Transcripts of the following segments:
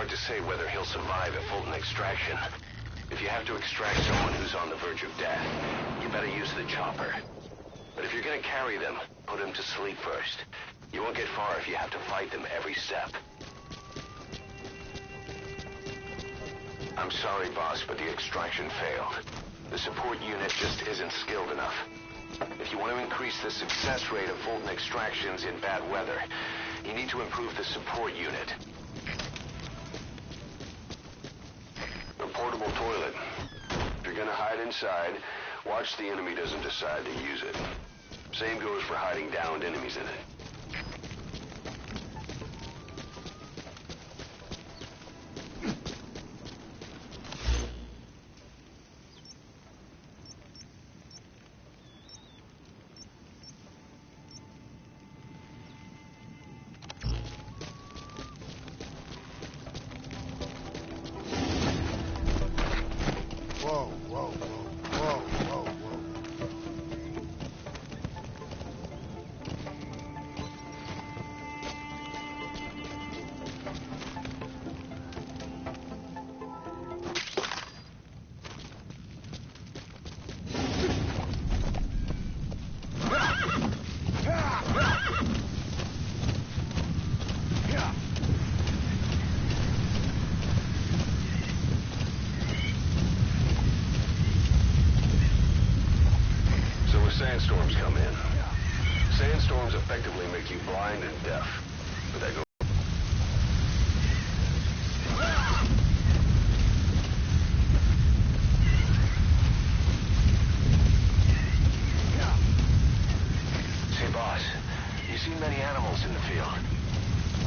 hard to say whether he'll survive a Fulton extraction. If you have to extract someone who's on the verge of death, you better use the chopper. But if you're gonna carry them, put them to sleep first. You won't get far if you have to fight them every step. I'm sorry, boss, but the extraction failed. The support unit just isn't skilled enough. If you want to increase the success rate of Fulton extractions in bad weather, you need to improve the support unit. A portable toilet. If you're gonna hide inside, watch the enemy doesn't decide to use it. Same goes for hiding downed enemies in it. Whoa, whoa, whoa, whoa, whoa, whoa. Sandstorms come in. Sandstorms effectively make you blind and deaf. But that goes... Say, boss, you see many animals in the field.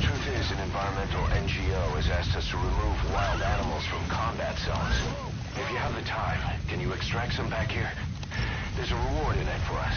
Truth is, an environmental NGO has asked us to remove wild animals from combat zones. If you have the time, can you extract some back here? There's a reward in it for us.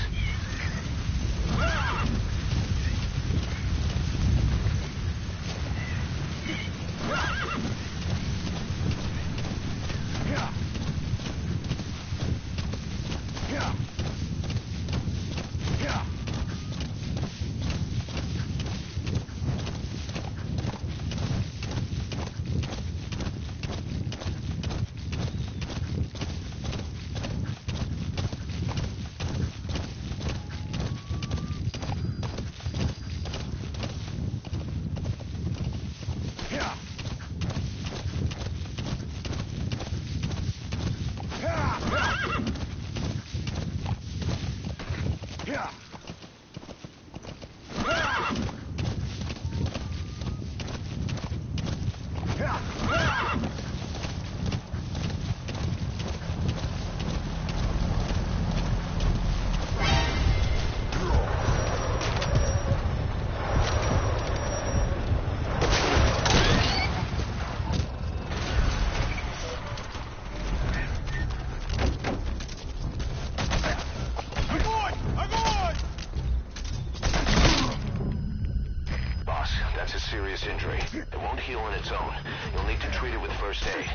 Serious injury. It won't heal on its own. You'll need to treat it with first aid.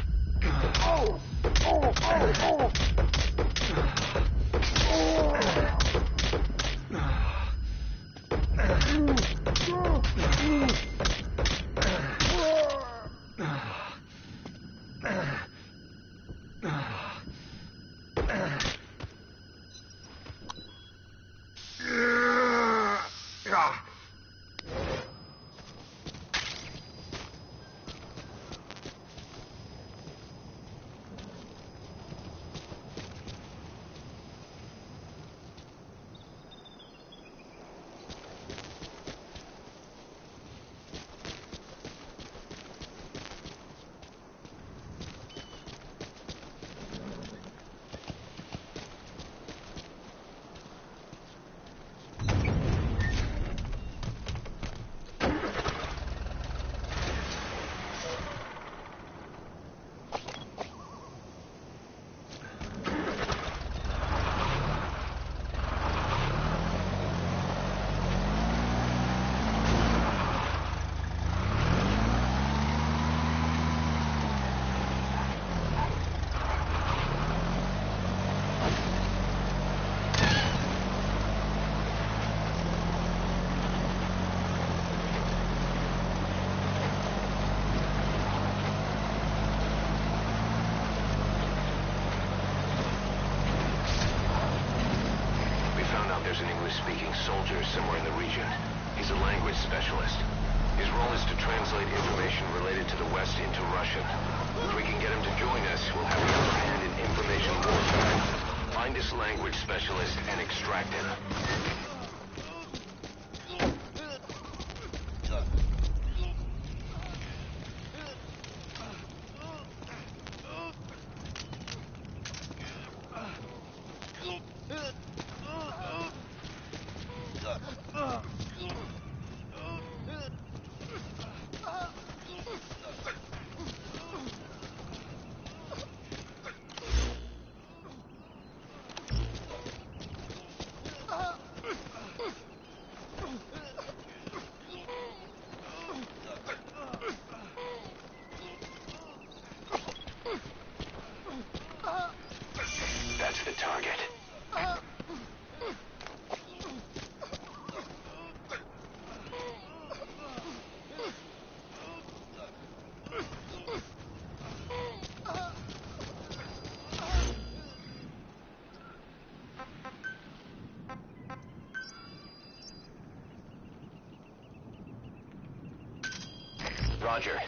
Oh! Oh! Oh! is a language specialist. His role is to translate information related to the West into Russian. If we can get him to join us, we'll have the upper hand in information warfare. Find this language specialist and extract him. That's the target. Roger.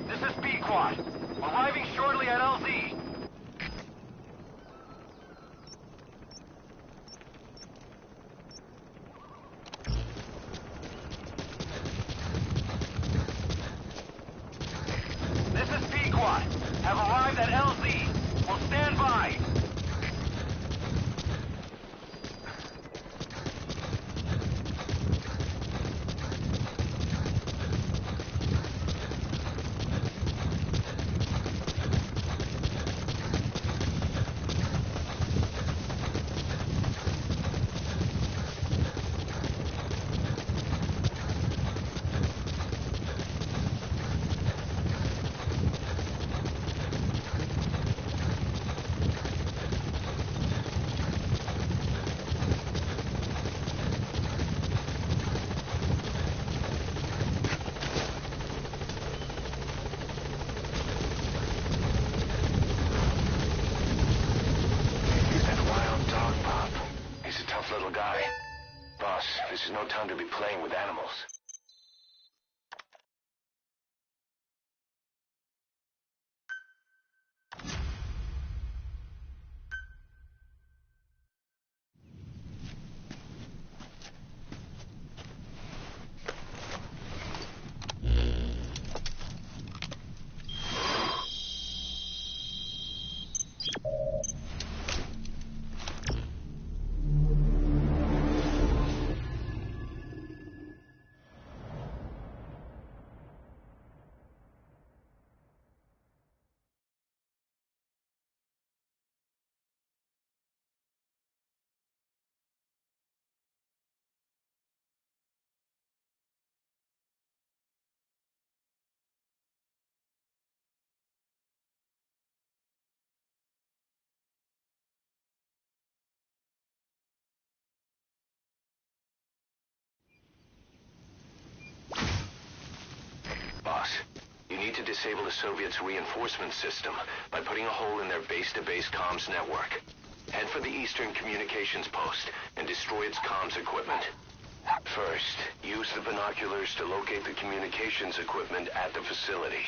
This is B-Quad. Arriving shortly at LZ. This is B-Quad. Have arrived at LZ. Will stand by. This is no time to be playing with animals. Boss, you need to disable the Soviets' reinforcement system by putting a hole in their base-to-base comms network. Head for the Eastern Communications Post and destroy its comms equipment. First, use the binoculars to locate the communications equipment at the facility.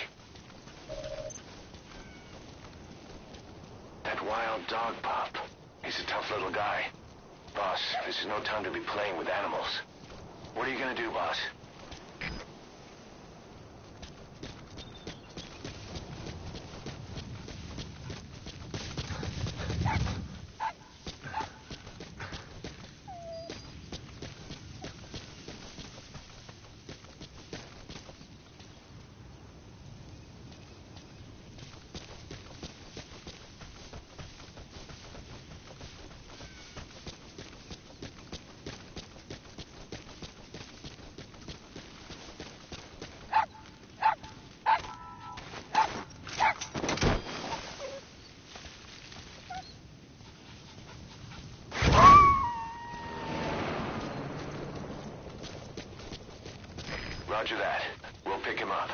That wild dog pup. He's a tough little guy. Boss, this is no time to be playing with animals. What are you gonna do, boss? Roger that. We'll pick him up.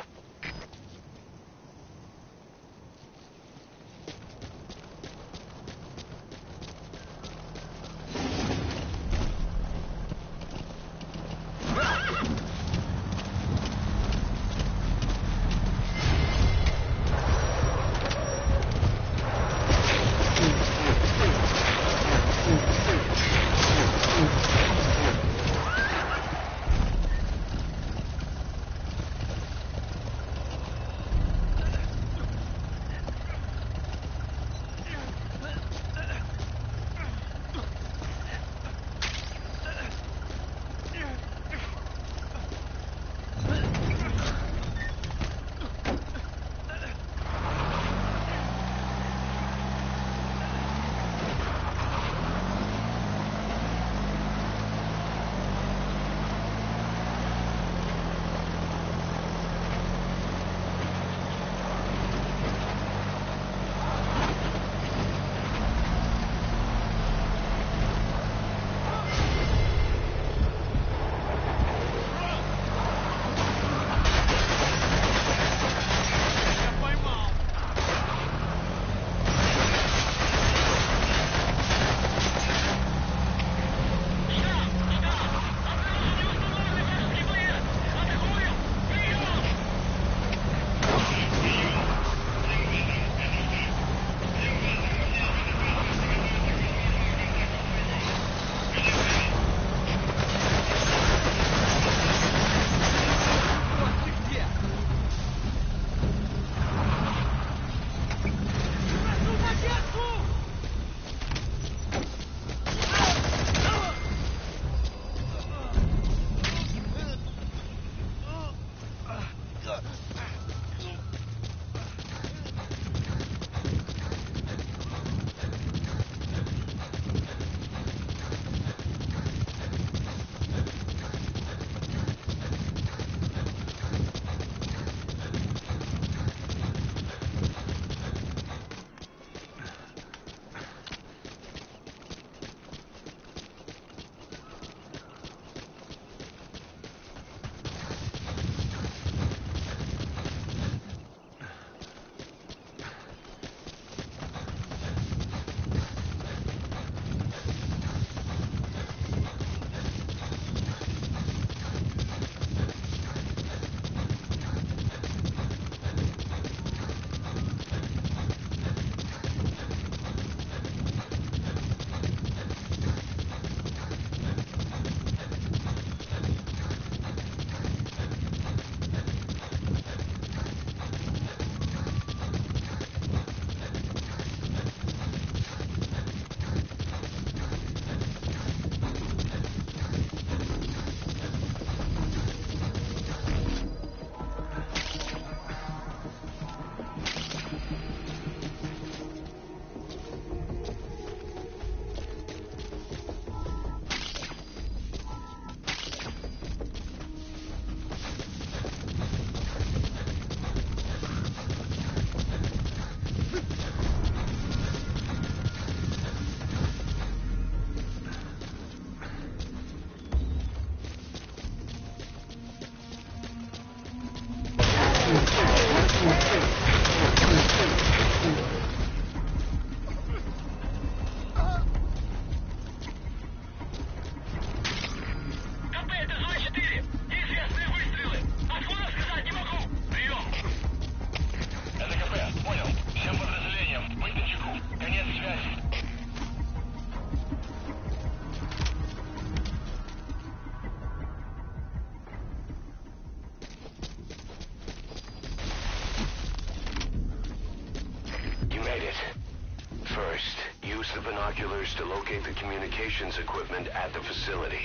the binoculars to locate the communications equipment at the facility.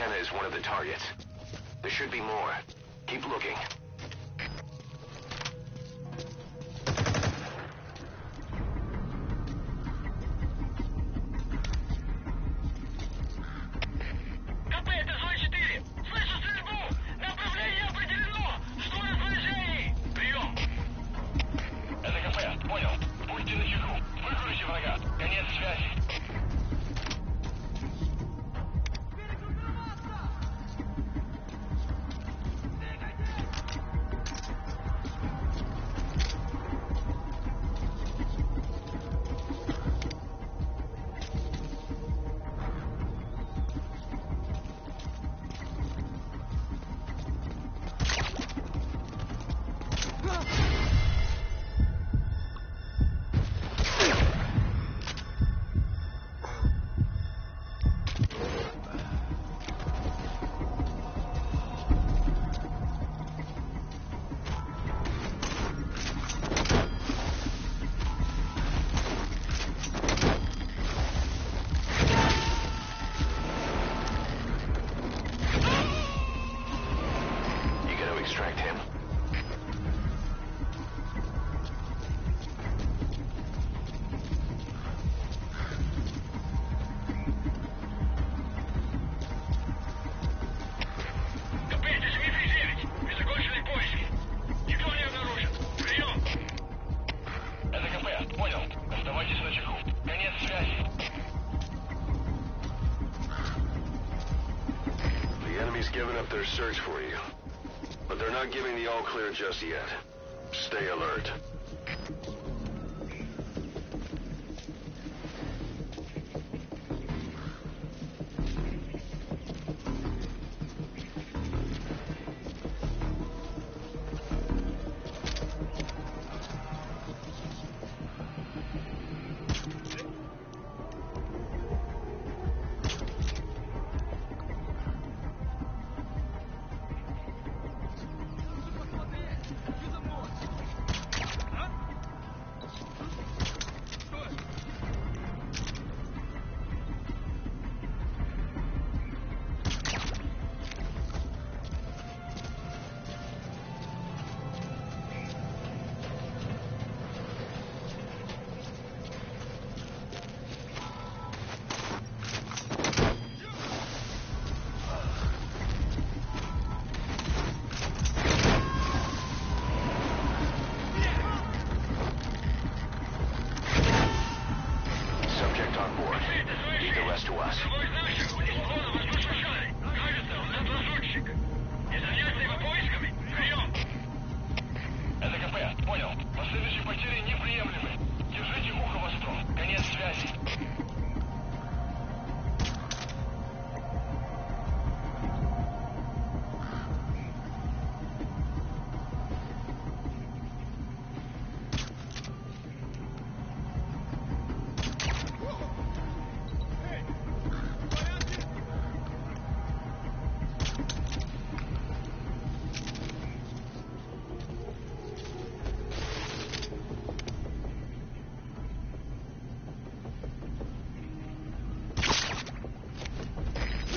antenna is one of the targets. There should be more. Keep looking. КП, это зона 4. Слышу стрельбу. Направление определено. Жду разложений. Прием. Это КП. Понял. Будьте начеку. Выкройте врага. Конец связи. Extract him. КП, здесь Мgsv. Мы закончили поиски. Никто не обнаружен. Прием. Это КП. Понял. Оставайтесь начеку. Конец связи. The enemy's given up their search for you. But they're not giving the all-clear just yet. Stay alert.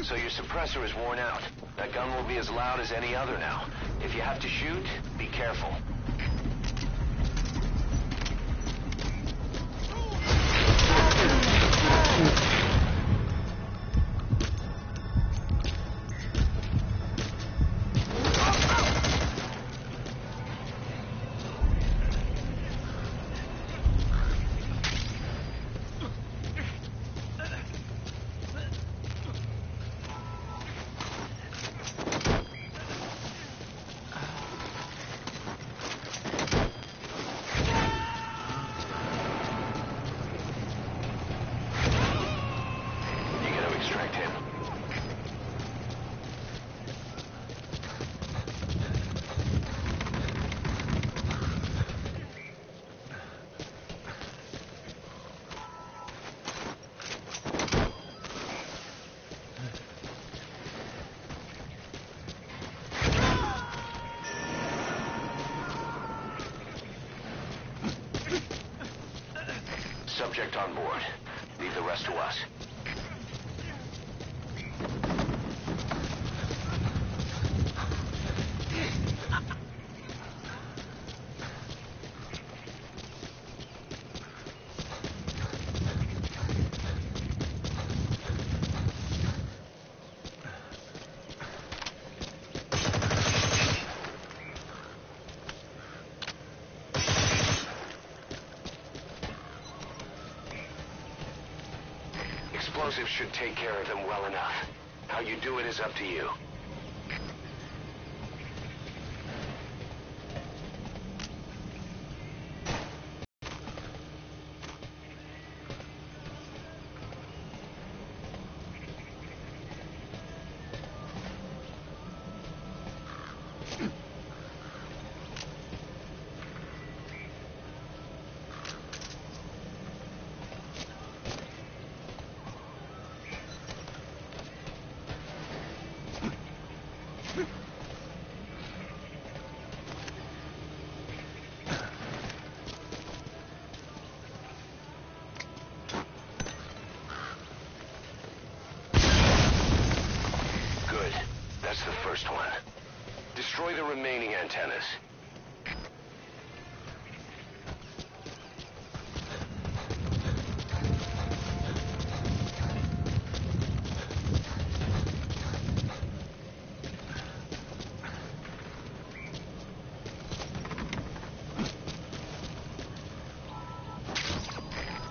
So your suppressor is worn out. That gun will be as loud as any other now. If you have to shoot, be careful. Subject on board. Leave the rest to us. Explosives should take care of them well enough. How you do it is up to you. That's the first one. Destroy the remaining antennas.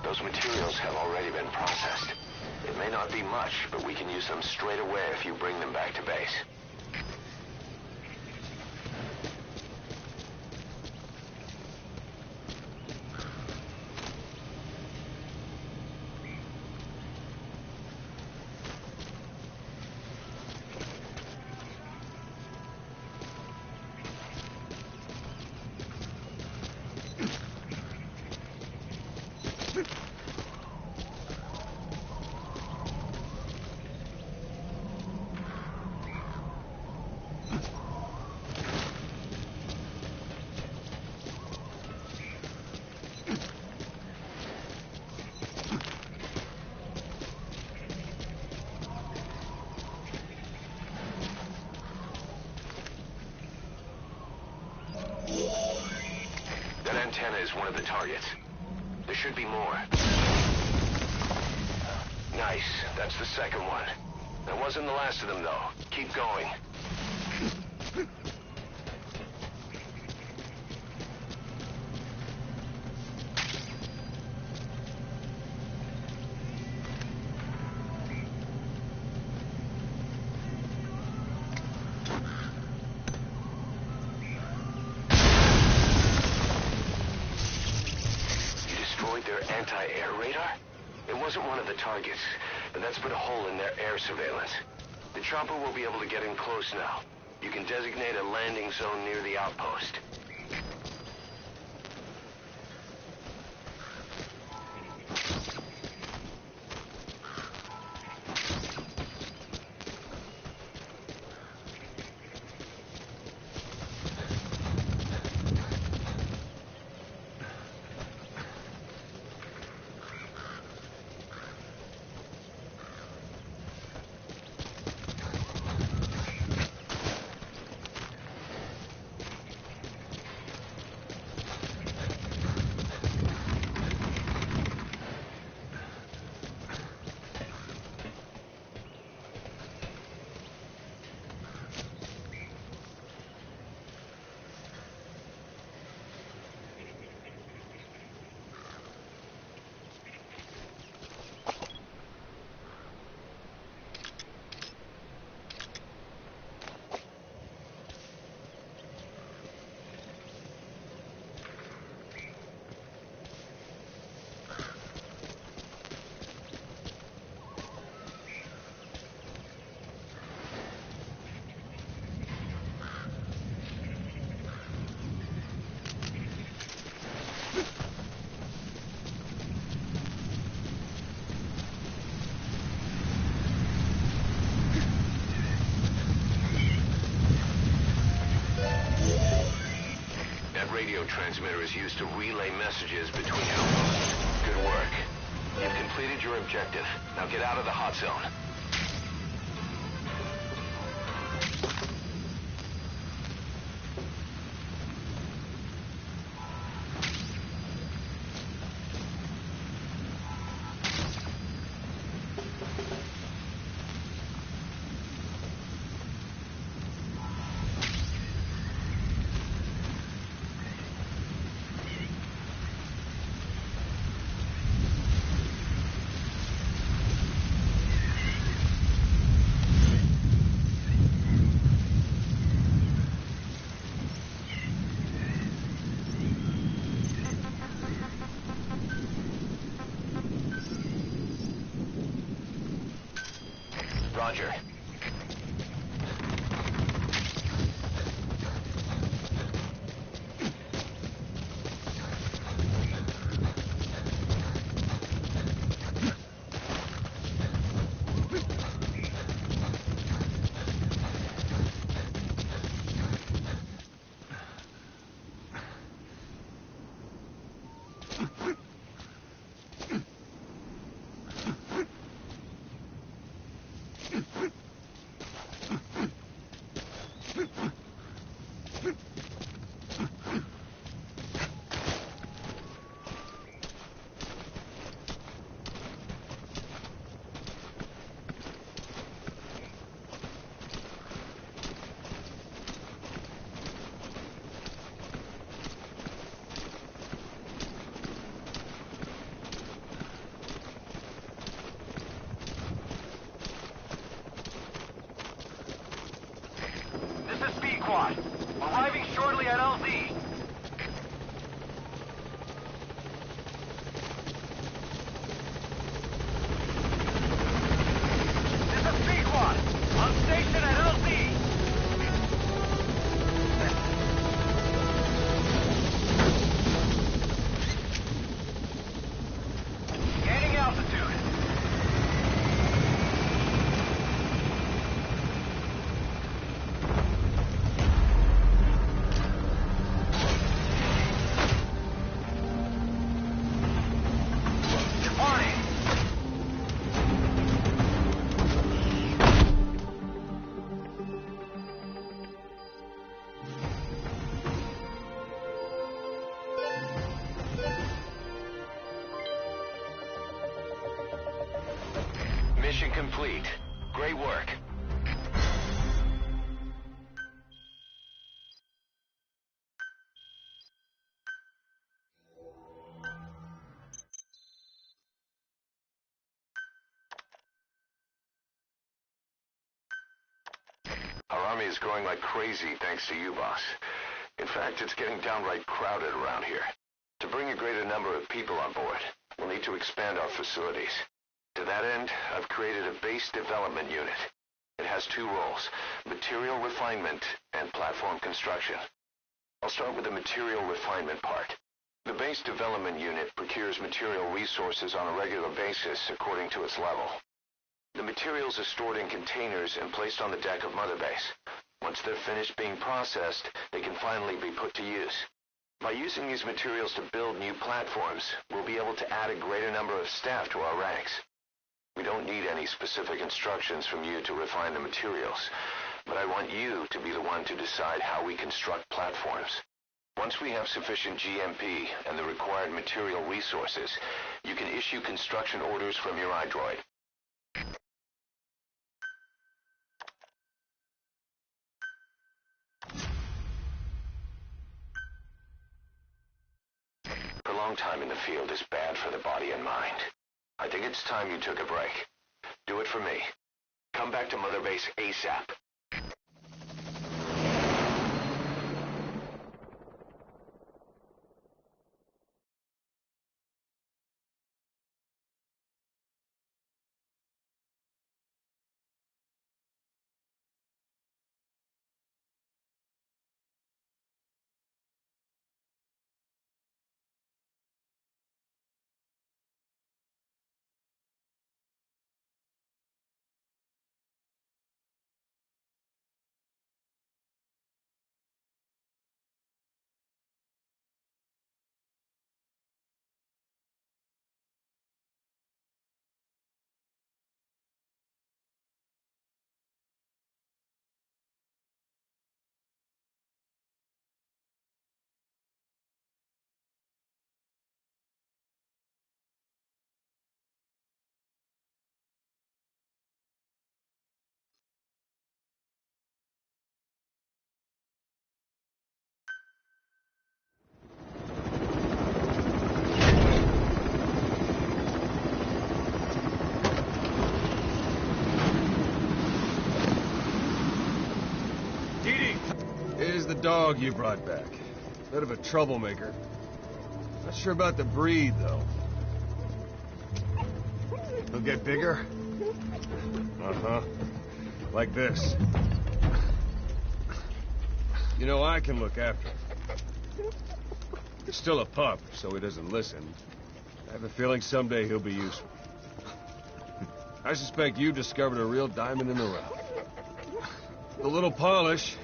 Those materials have already been processed. It may not be much, but we can use them straight away if you bring them back to base. That antenna is one of the targets. There should be more. Nice. That's the second one. That wasn't the last of them, though. Keep going. Their anti-air radar? It wasn't one of the targets, but that's put a hole in their air surveillance. The chopper will be able to get in close now. You can designate a landing zone near the outpost. Radio transmitter is used to relay messages between outposts. Good work. You've completed your objective. Now get out of the hot zone. Roger. Squad. Arriving shortly at LZ. This is B Squad. On station at LZ. Gaining altitude. Mission complete. Great work. Our army is growing like crazy thanks to you, boss. In fact, it's getting downright crowded around here. To bring a greater number of people on board, we'll need to expand our facilities. To that end, I've created a base development unit. It has two roles, material refinement and platform construction. I'll start with the material refinement part. The base development unit procures material resources on a regular basis according to its level. The materials are stored in containers and placed on the deck of Mother Base. Once they're finished being processed, they can finally be put to use. By using these materials to build new platforms, we'll be able to add a greater number of staff to our ranks. We don't need any specific instructions from you to refine the materials, but I want you to be the one to decide how we construct platforms. Once we have sufficient GMP and the required material resources, you can issue construction orders from your iDroid. Prolonged time in the field is bad for the body and mind. I think it's time you took a break. Do it for me. Come back to Mother Base ASAP. Here's the dog you brought back. Bit of a troublemaker. Not sure about the breed, though. He'll get bigger? Uh-huh. Like this. You know, I can look after him. He's still a pup, so he doesn't listen. I have a feeling someday he'll be useful. I suspect you discovered a real diamond in the rough. With a little polish,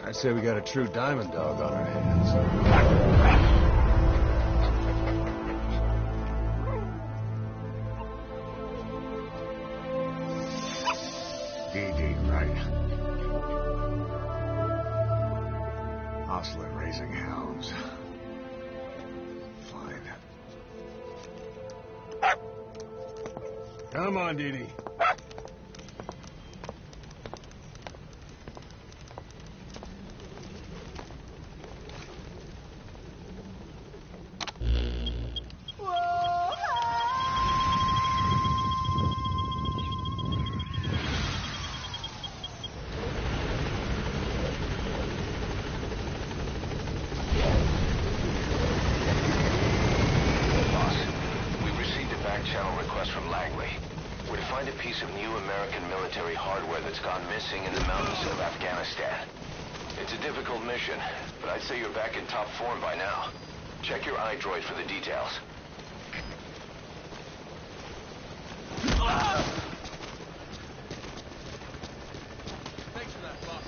I'd say we got a true diamond dog on our hands. DD, right? Hostler raising hounds. Fine. Come on, Dee Dee. Channel request from Langley. We're to find a piece of new American military hardware that's gone missing in the mountains of Afghanistan. It's a difficult mission, but I'd say you're back in top form by now. Check your iDroid for the details. Thanks for that, boss.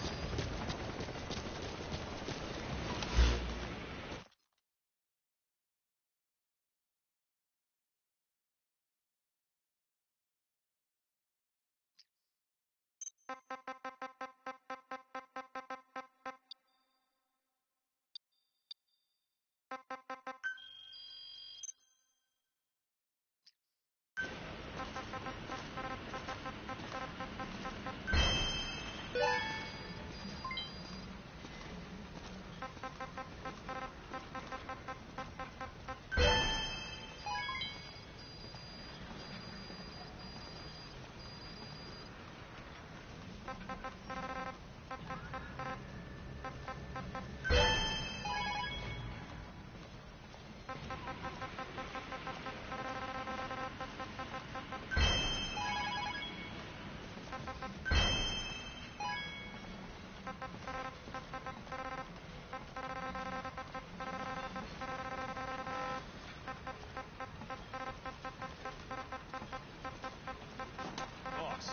Boss,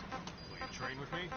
will you train with me?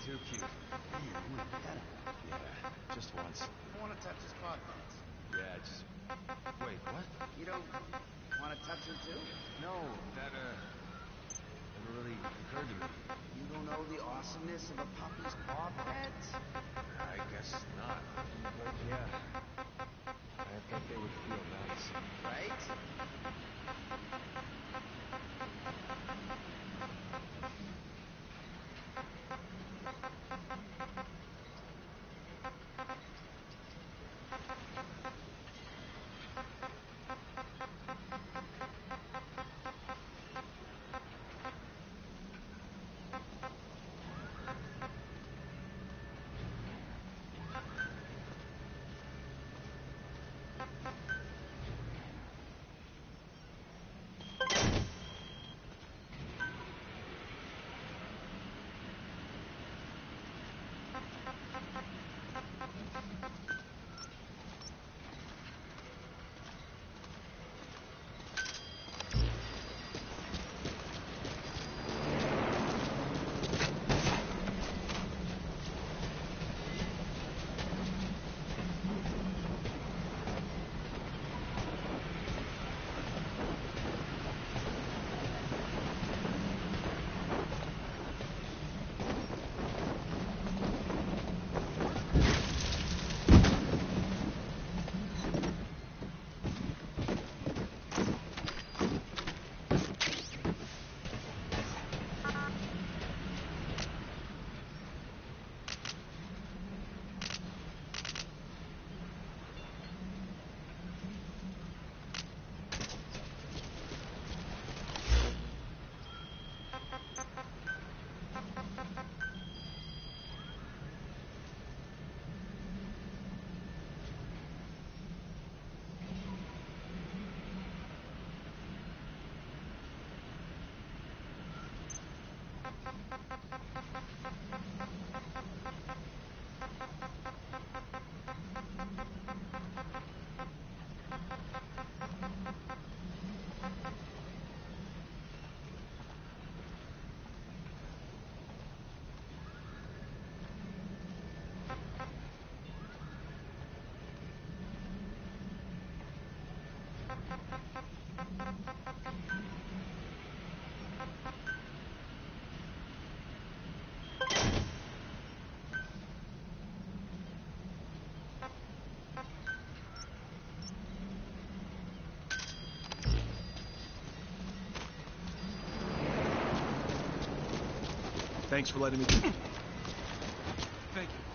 Too cute. Man, I want to pet him. Yeah, just once. I want to touch his paw pads. Yeah, just... Wait, what? You don't want to touch him too? No, that, never really occurred to me. You don't know the awesomeness of a puppy's paw pads? I guess not. But yeah, I bet they would feel nice. Right? Thanks for letting me... Thank you.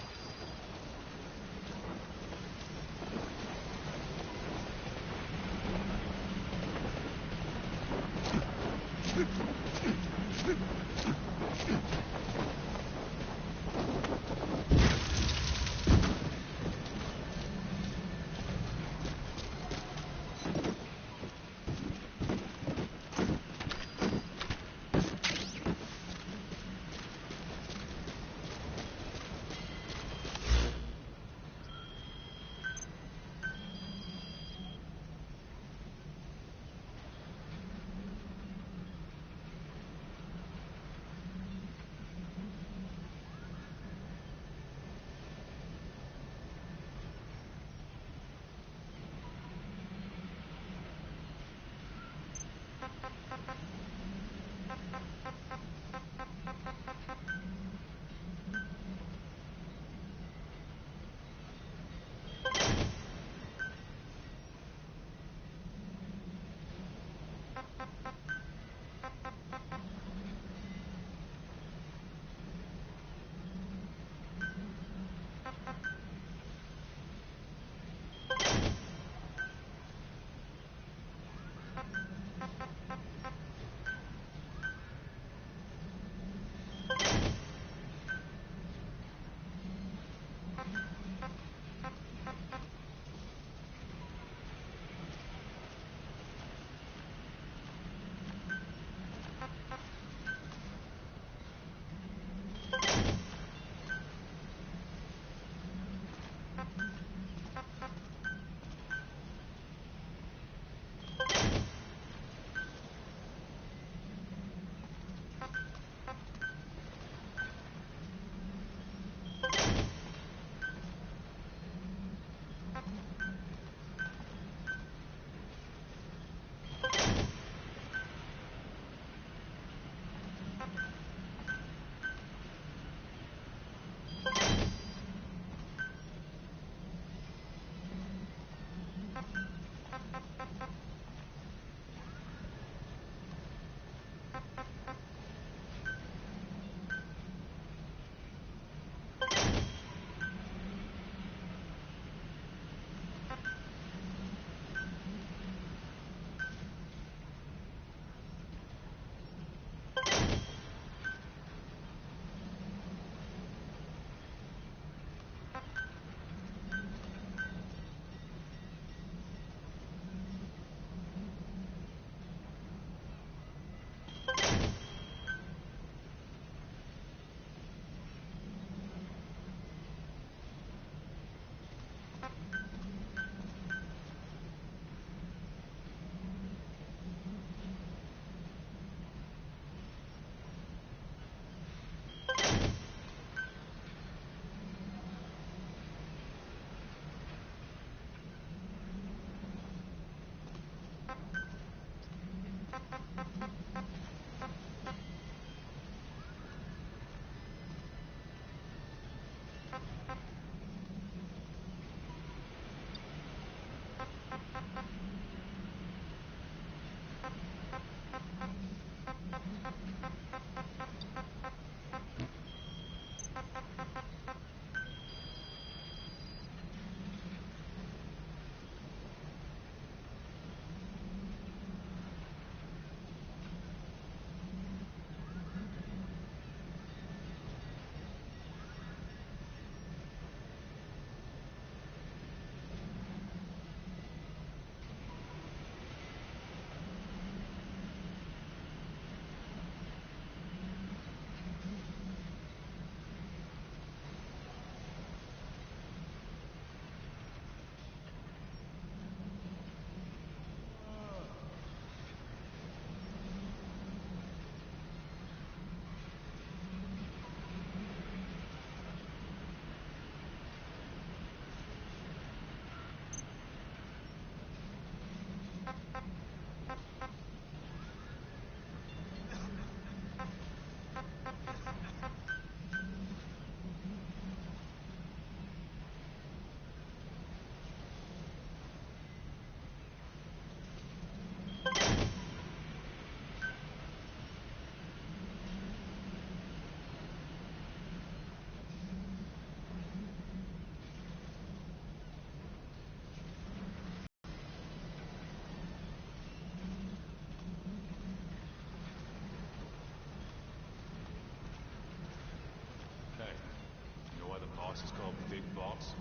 boss is called Big Boss?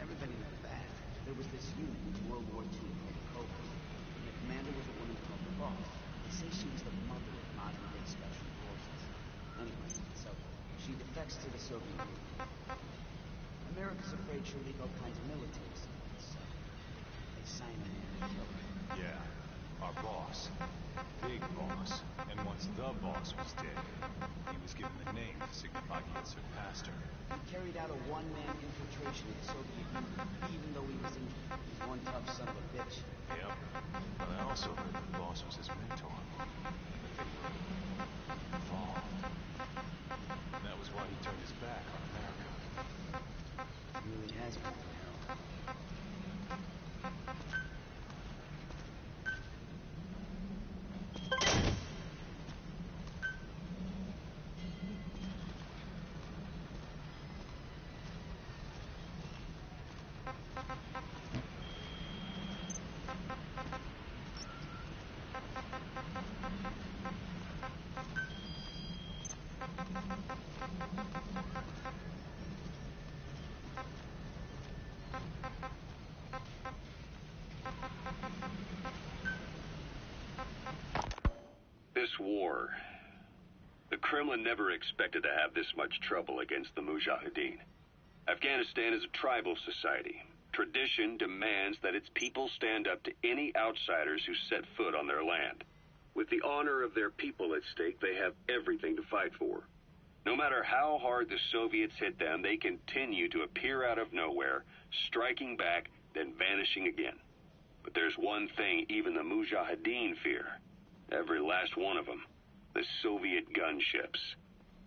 Everybody knows that. There was this unit in World War II called the Cobra, and the commander was a woman called the Boss. They say she was the mother of modern-day special forces. Anyway, so she defects to the Soviet Union. America's afraid she'll leak all kinds of military secrets, so they sign in and kill her. Yeah, our boss. Big Boss. And once the boss was dead, he was given a name to signify he had surpassed her. He carried out a one-man infiltration of the Soviet Union, even though he was injured. He's one tough son of a bitch. Yep. But I also heard the boss was his mentor. That they were involved. And that was why he turned his back on America. He really has been to hell. This war, the Kremlin never expected to have this much trouble against the Mujahideen. Afghanistan is a tribal society. Tradition demands that its people stand up to any outsiders who set foot on their land. With the honor of their people at stake, they have everything to fight for. No matter how hard the Soviets hit them, they continue to appear out of nowhere, striking back, then vanishing again. But there's one thing even the Mujahideen fear. Every last one of them. The Soviet gunships.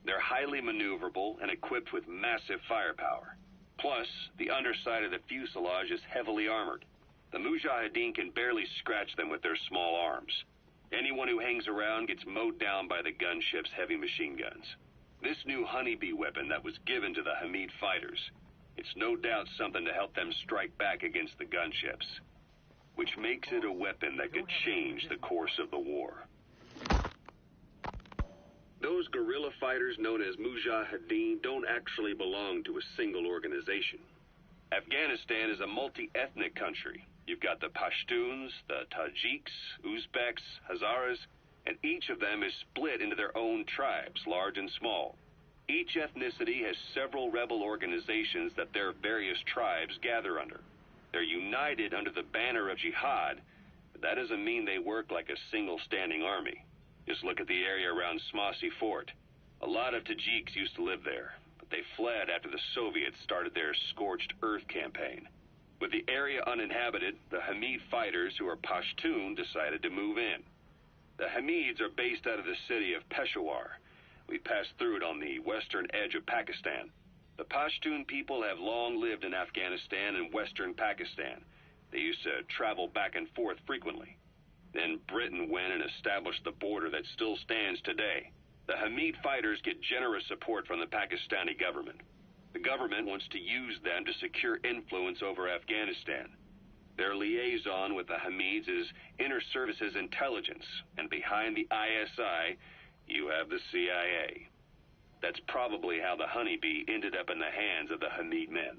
They're highly maneuverable and equipped with massive firepower. Plus, the underside of the fuselage is heavily armored. The Mujahideen can barely scratch them with their small arms. Anyone who hangs around gets mowed down by the gunship's heavy machine guns. This new honeybee weapon that was given to the Hamid fighters, it's no doubt something to help them strike back against the gunships, which makes it a weapon that could change the course of the war. Those guerrilla fighters known as Mujahideen don't actually belong to a single organization. Afghanistan is a multi-ethnic country. You've got the Pashtuns, the Tajiks, Uzbeks, Hazaras, and each of them is split into their own tribes, large and small. Each ethnicity has several rebel organizations that their various tribes gather under. They're united under the banner of jihad, but that doesn't mean they work like a single standing army. Just look at the area around Smasi Fort. A lot of Tajiks used to live there, but they fled after the Soviets started their scorched earth campaign. With the area uninhabited, the Hamid fighters, who are Pashtun, decided to move in. The Hamids are based out of the city of Peshawar. We passed through it on the western edge of Pakistan. The Pashtun people have long lived in Afghanistan and western Pakistan. They used to travel back and forth frequently. Then Britain went and established the border that still stands today. The Hamid fighters get generous support from the Pakistani government. The government wants to use them to secure influence over Afghanistan. Their liaison with the Hamids is Inter-Services Intelligence, and behind the ISI, you have the CIA. That's probably how the honeybee ended up in the hands of the Hamid men.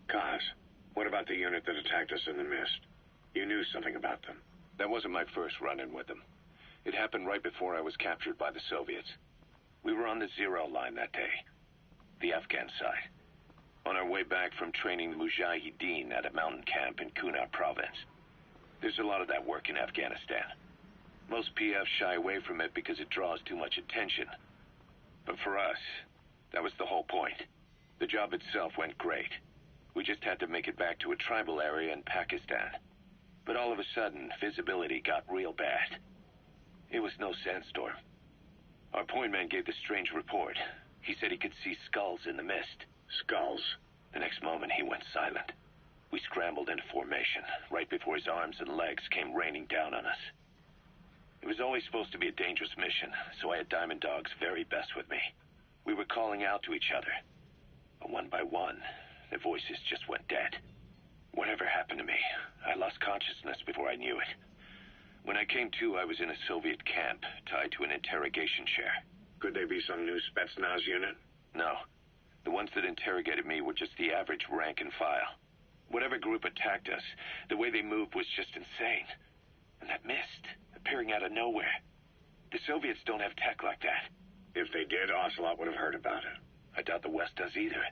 Kaz, what about the unit that attacked us in the mist? You knew something about them. That wasn't my first run-in with them. It happened right before I was captured by the Soviets. We were on the zero line that day, the Afghan side, on our way back from training the Mujahideen at a mountain camp in Kunar province. There's a lot of that work in Afghanistan. Most PFs shy away from it because it draws too much attention. But for us, that was the whole point. The job itself went great. We just had to make it back to a tribal area in Pakistan. But all of a sudden, visibility got real bad. It was no sandstorm. Our point man gave the strange report. He said he could see skulls in the mist. Skulls. The next moment, he went silent. We scrambled into formation, right before his arms and legs came raining down on us. It was always supposed to be a dangerous mission, so I had Diamond Dog's very best with me. We were calling out to each other. But one by one, their voices just went dead. Whatever happened to me, I lost consciousness before I knew it. When I came to, I was in a Soviet camp, tied to an interrogation chair. Could they be some new Spetsnaz unit? No. The ones that interrogated me were just the average rank and file. Whatever group attacked us, the way they moved was just insane. And that mist, appearing out of nowhere. The Soviets don't have tech like that. If they did, Ocelot would have heard about it. I doubt the West does either.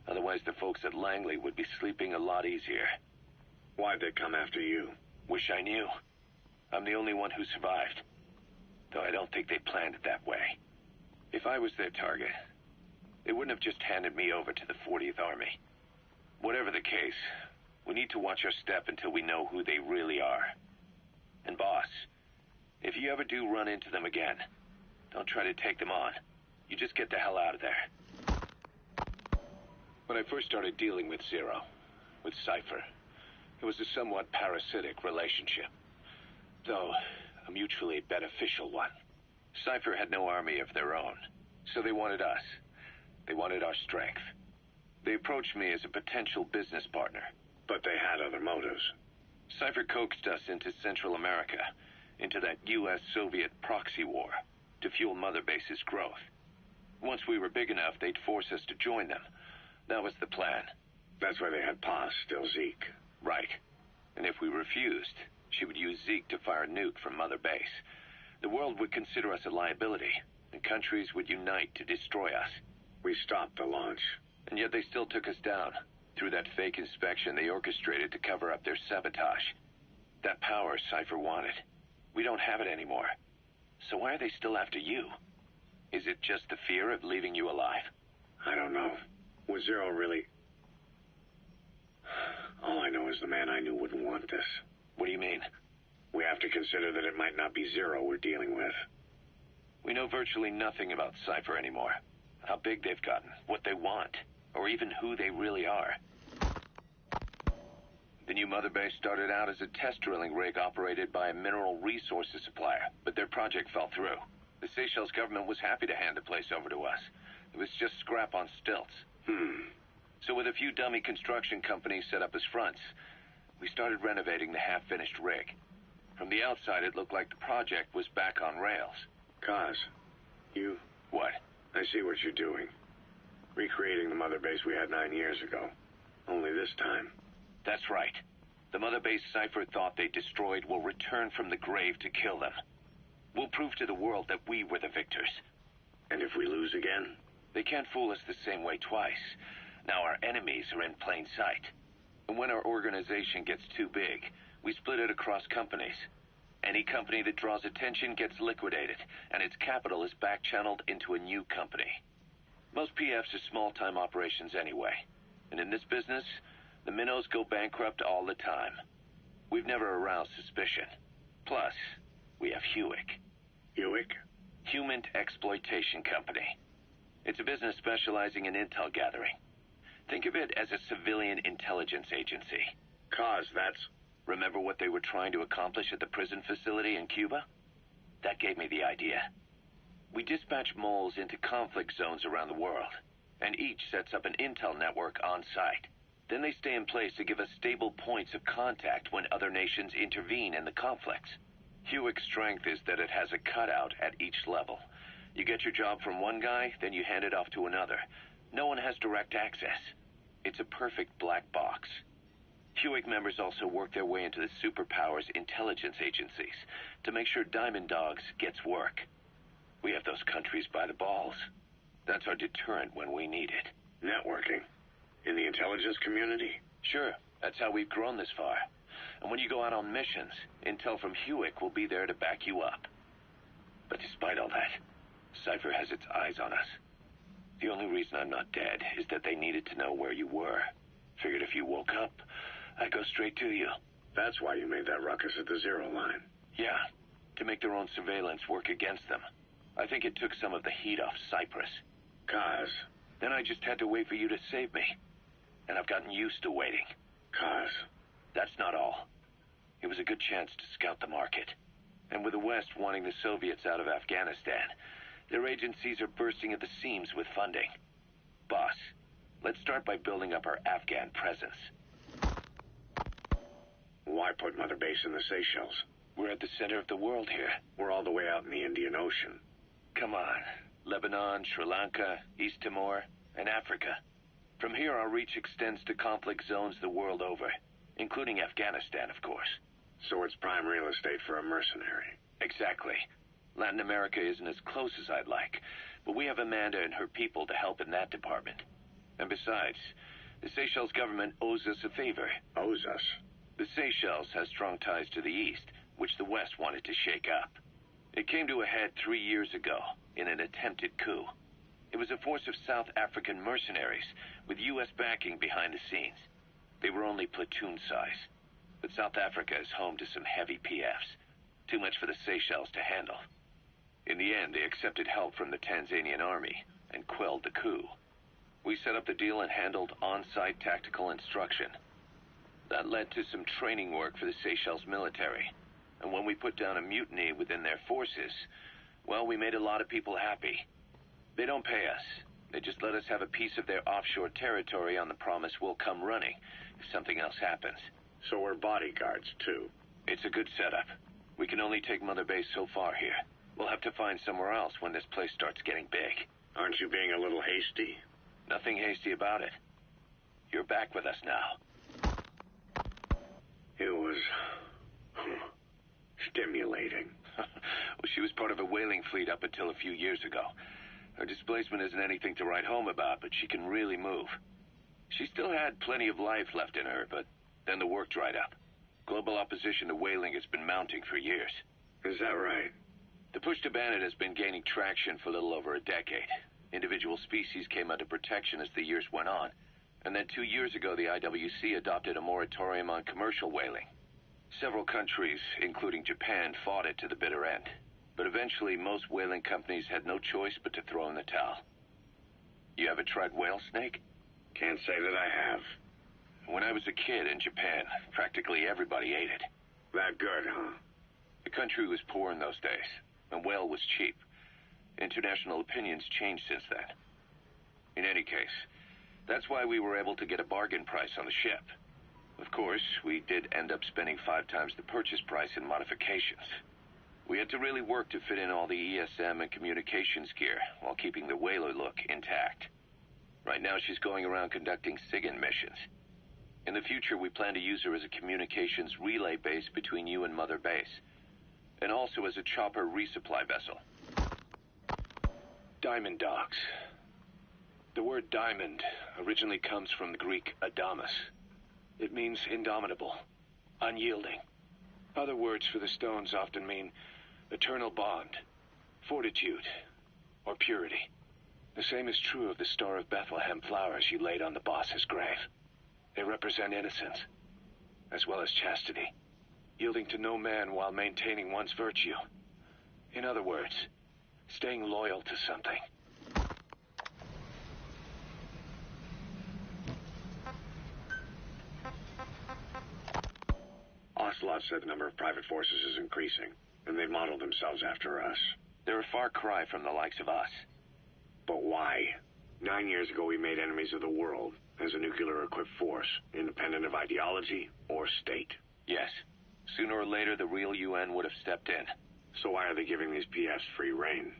Otherwise, the folks at Langley would be sleeping a lot easier. Why'd they come after you? Wish I knew. I'm the only one who survived. Though I don't think they planned it that way. If I was their target, they wouldn't have just handed me over to the 40th Army. Whatever the case, we need to watch our step until we know who they really are. And boss, if you ever do run into them again, don't try to take them on. You just get the hell out of there. When I first started dealing with Zero, with Cypher, it was a somewhat parasitic relationship. Though, a mutually beneficial one. Cypher had no army of their own, so they wanted us. They wanted our strength. They approached me as a potential business partner. But they had other motives. Cypher coaxed us into Central America, into that U.S.-Soviet proxy war, to fuel Mother Base's growth. Once we were big enough, they'd force us to join them. That was the plan. That's why they had Paz, still Zeke. Right. And if we refused, she would use Zeke to fire a nuke from Mother Base. The world would consider us a liability, and countries would unite to destroy us. We stopped the launch. And yet they still took us down. Through that fake inspection they orchestrated to cover up their sabotage. That power Cypher wanted. We don't have it anymore. So why are they still after you? Is it just the fear of leaving you alive? I don't know. Was Zero really... All I know is the man I knew wouldn't want this. What do you mean? We have to consider that it might not be Zero we're dealing with. We know virtually nothing about Cypher anymore. How big they've gotten, what they want, or even who they really are. The new Mother Base started out as a test drilling rig operated by a mineral resources supplier, but their project fell through. The Seychelles government was happy to hand the place over to us. It was just scrap on stilts. So with a few dummy construction companies set up as fronts, we started renovating the half-finished rig. From the outside, it looked like the project was back on rails. Kaz, you... What? I see what you're doing. Recreating the Mother Base we had 9 years ago. Only this time. That's right. The Mother Base Cypher thought they destroyed will return from the grave to kill them. We'll prove to the world that we were the victors. And if we lose again? They can't fool us the same way twice. Now our enemies are in plain sight. And when our organization gets too big, we split it across companies. Any company that draws attention gets liquidated, and its capital is back-channeled into a new company. Most PFs are small-time operations anyway. And in this business, the minnows go bankrupt all the time. We've never aroused suspicion. Plus, we have Hewick. Hewick? Human Exploitation Company. It's a business specializing in intel gathering. Think of it as a civilian intelligence agency. Kaz, that's... Remember what they were trying to accomplish at the prison facility in Cuba? That gave me the idea. We dispatch moles into conflict zones around the world, and each sets up an intel network on site. Then they stay in place to give us stable points of contact when other nations intervene in the conflicts. Hewick's strength is that it has a cutout at each level. You get your job from one guy, then you hand it off to another. No one has direct access. It's a perfect black box. Hewick members also work their way into the superpowers intelligence agencies to make sure Diamond Dogs gets work. We have those countries by the balls. That's our deterrent when we need it. Networking? In the intelligence community? Sure, that's how we've grown this far. And when you go out on missions, intel from Hewick will be there to back you up. But despite all that, Cypher has its eyes on us. The only reason I'm not dead is that they needed to know where you were. Figured if you woke up, I'd go straight to you. That's why you made that ruckus at the Zero line. Yeah, to make their own surveillance work against them. I think it took some of the heat off Cyprus. Kaz. Then I just had to wait for you to save me. And I've gotten used to waiting. Kaz. That's not all. It was a good chance to scout the market. And with the West wanting the Soviets out of Afghanistan, their agencies are bursting at the seams with funding. Boss, let's start by building up our Afghan presence. Why put Mother Base in the Seychelles? We're at the center of the world here. We're all the way out in the Indian Ocean. Come on. Lebanon, Sri Lanka, East Timor, and Africa. From here, our reach extends to conflict zones the world over, including Afghanistan, of course. So it's prime real estate for a mercenary. Exactly. Latin America isn't as close as I'd like, but we have Amanda and her people to help in that department. And besides, the Seychelles government owes us a favor. Owes us? The Seychelles has strong ties to the East, which the West wanted to shake up. It came to a head 3 years ago in an attempted coup. It was a force of South African mercenaries with U.S. backing behind the scenes. They were only platoon size, but South Africa is home to some heavy PFs. Too much for the Seychelles to handle. In the end, they accepted help from the Tanzanian army and quelled the coup. We set up the deal and handled on-site tactical instruction. That led to some training work for the Seychelles military. And when we put down a mutiny within their forces, well, we made a lot of people happy. They don't pay us. They just let us have a piece of their offshore territory on the promise we'll come running if something else happens. So we're bodyguards, too. It's a good setup. We can only take Mother Base so far here. We'll have to find somewhere else when this place starts getting big. Aren't you being a little hasty? Nothing hasty about it. You're back with us now. It was stimulating. Well, she was part of a whaling fleet up until a few years ago. Her displacement isn't anything to write home about, but she can really move. She still had plenty of life left in her, but then the work dried up. Global opposition to whaling has been mounting for years. Is that right? The push to ban it has been gaining traction for a little over a decade. Individual species came under protection as the years went on. And then 2 years ago, the IWC adopted a moratorium on commercial whaling. Several countries, including Japan, fought it to the bitter end. But eventually, most whaling companies had no choice but to throw in the towel. You ever tried whale snake? Can't say that I have. When I was a kid in Japan, practically everybody ate it. That good, huh? The country was poor in those days, and whale was cheap. International opinions changed since then. In any case, that's why we were able to get a bargain price on the ship. Of course, we did end up spending 5 times the purchase price in modifications. We had to really work to fit in all the ESM and communications gear while keeping the whaler look intact. Right now, she's going around conducting SIGINT missions. In the future, we plan to use her as a communications relay base between you and Mother Base, and also as a chopper resupply vessel. Diamond dogs. The word diamond originally comes from the Greek adamas. It means indomitable, unyielding. Other words for the stones often mean eternal bond, fortitude, or purity. The same is true of the Star of Bethlehem flowers you laid on the boss's grave. They represent innocence, as well as chastity, yielding to no man while maintaining one's virtue. In other words, staying loyal to something. Ocelot said the number of private forces is increasing, and they modeled themselves after us. They're a far cry from the likes of us. But why? 9 years ago, we made enemies of the world as a nuclear-equipped force, independent of ideology or state. Yes. Sooner or later, the real UN would have stepped in. So why are they giving these PFs free rein?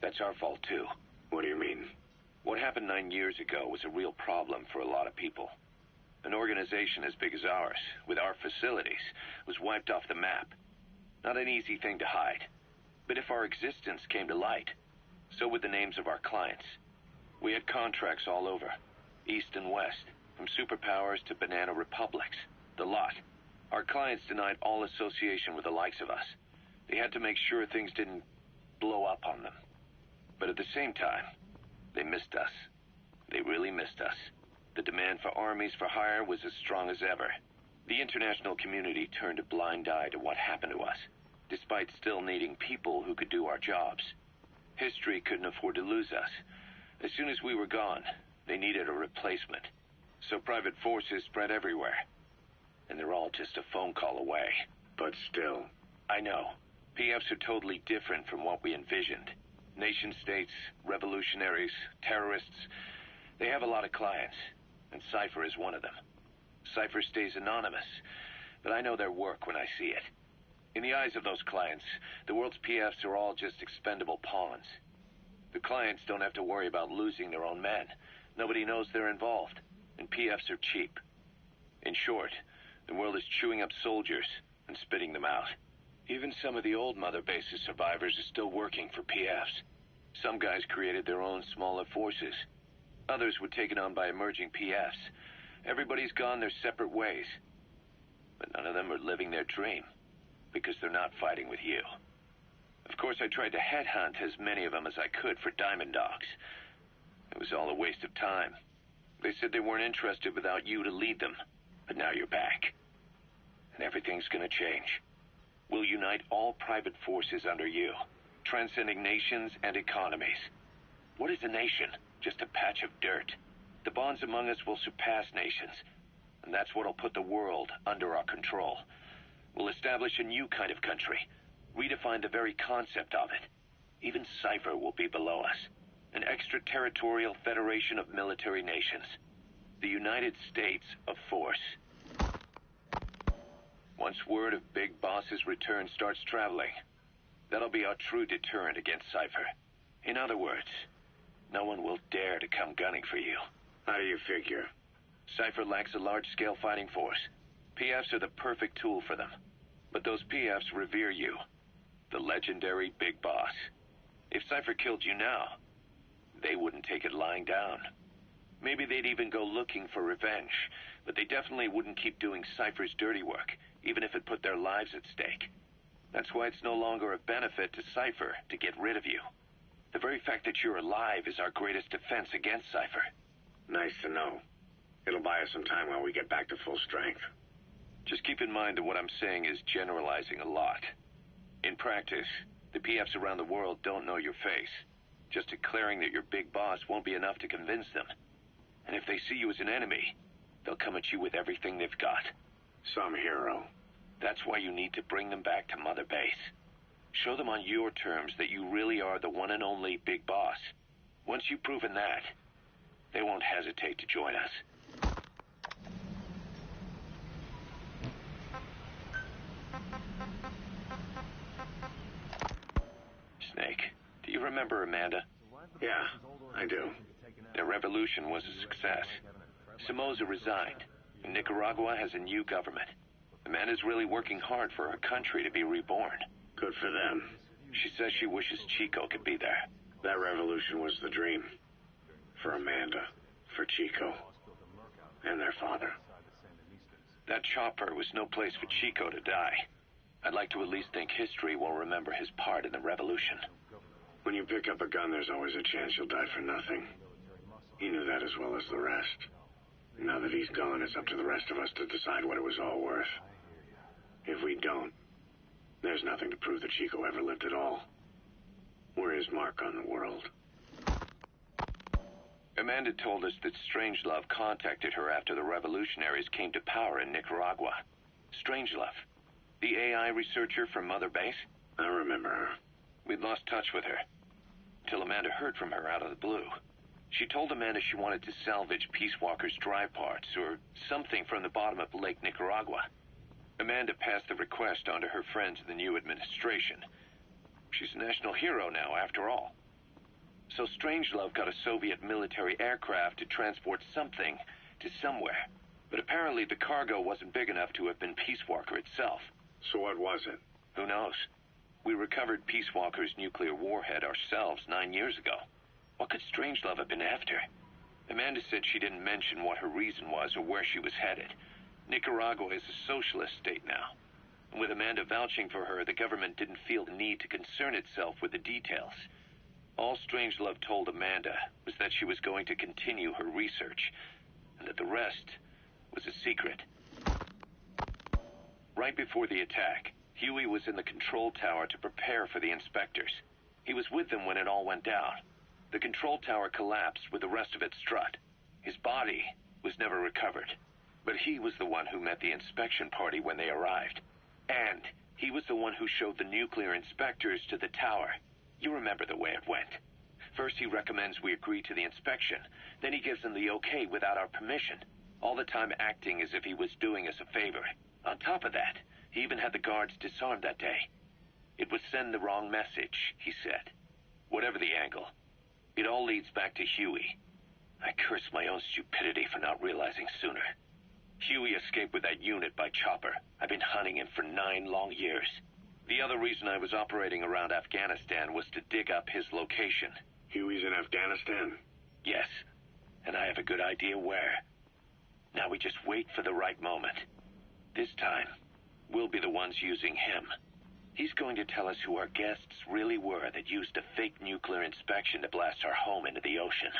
That's our fault, too. What do you mean? What happened 9 years ago was a real problem for a lot of people. An organization as big as ours, with our facilities, was wiped off the map. Not an easy thing to hide. But if our existence came to light, so would the names of our clients. We had contracts all over, east and west, from superpowers to banana republics, the lot. Our clients denied all association with the likes of us. They had to make sure things didn't blow up on them. But at the same time, they missed us. They really missed us. The demand for armies for hire was as strong as ever. The international community turned a blind eye to what happened to us, despite still needing people who could do our jobs. History couldn't afford to lose us. As soon as we were gone, they needed a replacement. So private forces spread everywhere. And they're all just a phone call away. But still. I know. PFs are totally different from what we envisioned. Nation-states, revolutionaries, terrorists, they have a lot of clients, and Cypher is one of them. Cypher stays anonymous, but I know their work when I see it. In the eyes of those clients, the world's PFs are all just expendable pawns. The clients don't have to worry about losing their own men. Nobody knows they're involved, and PFs are cheap. In short, the world is chewing up soldiers and spitting them out. Even some of the old Mother Base's survivors are still working for PFs. Some guys created their own smaller forces. Others were taken on by emerging PFs. Everybody's gone their separate ways. But none of them are living their dream, because they're not fighting with you. Of course, I tried to headhunt as many of them as I could for Diamond Dogs. It was all a waste of time. They said they weren't interested without you to lead them. But now you're back. And everything's gonna change. We'll unite all private forces under you, transcending nations and economies. What is a nation? Just a patch of dirt. The bonds among us will surpass nations, and that's what'll put the world under our control. We'll establish a new kind of country, redefine the very concept of it. Even Cypher will be below us, an extraterritorial federation of military nations. The United States of Force. Once word of Big Boss's return starts traveling, that'll be our true deterrent against Cypher. In other words, no one will dare to come gunning for you. How do you figure? Cypher lacks a large-scale fighting force. PFs are the perfect tool for them. But those PFs revere you, the legendary Big Boss. If Cypher killed you now, they wouldn't take it lying down. Maybe they'd even go looking for revenge, but they definitely wouldn't keep doing Cypher's dirty work, even if it put their lives at stake. That's why it's no longer a benefit to Cypher to get rid of you. The very fact that you're alive is our greatest defense against Cypher. Nice to know. It'll buy us some time while we get back to full strength. Just keep in mind that what I'm saying is generalizing a lot. In practice, the PFs around the world don't know your face. Just declaring that you're Big Boss won't be enough to convince them. And if they see you as an enemy, they'll come at you with everything they've got. Some hero. That's why you need to bring them back to Mother Base. Show them on your terms that you really are the one and only Big Boss. Once you've proven that, they won't hesitate to join us. Snake, do you remember Amanda? Yeah, I do. Their revolution was a success. Somoza resigned, and Nicaragua has a new government. Amanda's really working hard for her country to be reborn. Good for them. She says she wishes Chico could be there. That revolution was the dream. For Amanda, for Chico, and their father. That chopper was no place for Chico to die. I'd like to at least think history will remember his part in the revolution. When you pick up a gun, there's always a chance you'll die for nothing. He knew that as well as the rest. Now that he's gone, it's up to the rest of us to decide what it was all worth. If we don't, there's nothing to prove that Chico ever lived at all. We're his mark on the world. Amanda told us that Strangelove contacted her after the revolutionaries came to power in Nicaragua. Strangelove, the AI researcher from Mother Base? I remember her. We'd lost touch with her, till Amanda heard from her out of the blue. She told Amanda she wanted to salvage Peace Walker's drive parts, or something from the bottom of Lake Nicaragua. Amanda passed the request on to her friends in the new administration. She's a national hero now, after all. So Strangelove got a Soviet military aircraft to transport something to somewhere. But apparently the cargo wasn't big enough to have been Peace Walker itself. So what was it? Who knows? We recovered Peace Walker's nuclear warhead ourselves 9 years ago. What could Strangelove have been after? Amanda said she didn't mention what her reason was or where she was headed. Nicaragua is a socialist state now. And with Amanda vouching for her, the government didn't feel the need to concern itself with the details. All Strangelove told Amanda was that she was going to continue her research, and that the rest was a secret. Right before the attack, Huey was in the control tower to prepare for the inspectors. He was with them when it all went down. The control tower collapsed with the rest of its strut. His body was never recovered, but he was the one who met the inspection party when they arrived. And He was the one who showed the nuclear inspectors to the tower. You remember the way it went. First he recommends we agree to the inspection, then he gives them the okay without our permission, all the time acting as if he was doing us a favor. On top of that, he even had the guards disarmed that day. It would send the wrong message, he said. Whatever the angle, it all leads back to Huey. I curse my own stupidity for not realizing sooner. Huey escaped with that unit by chopper. I've been hunting him for 9 long years. The other reason I was operating around Afghanistan was to dig up his location. Huey's in Afghanistan? Yes, and I have a good idea where. Now we just wait for the right moment. This time, we'll be the ones using him. He's going to tell us who our guests really were that used a fake nuclear inspection to blast our home into the ocean.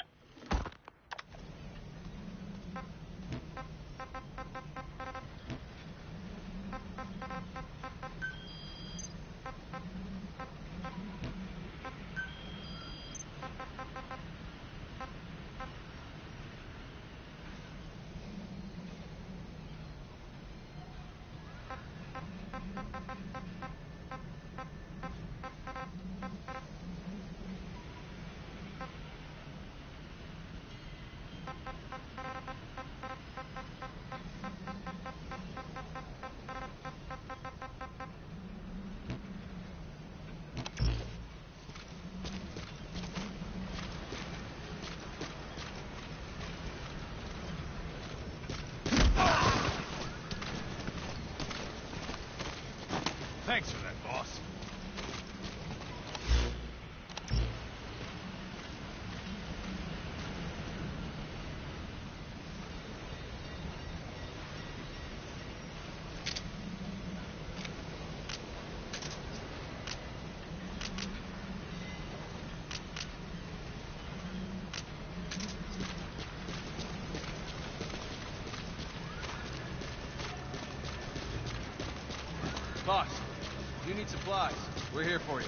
Thanks for that, boss. Boss, you need supplies. We're here for you.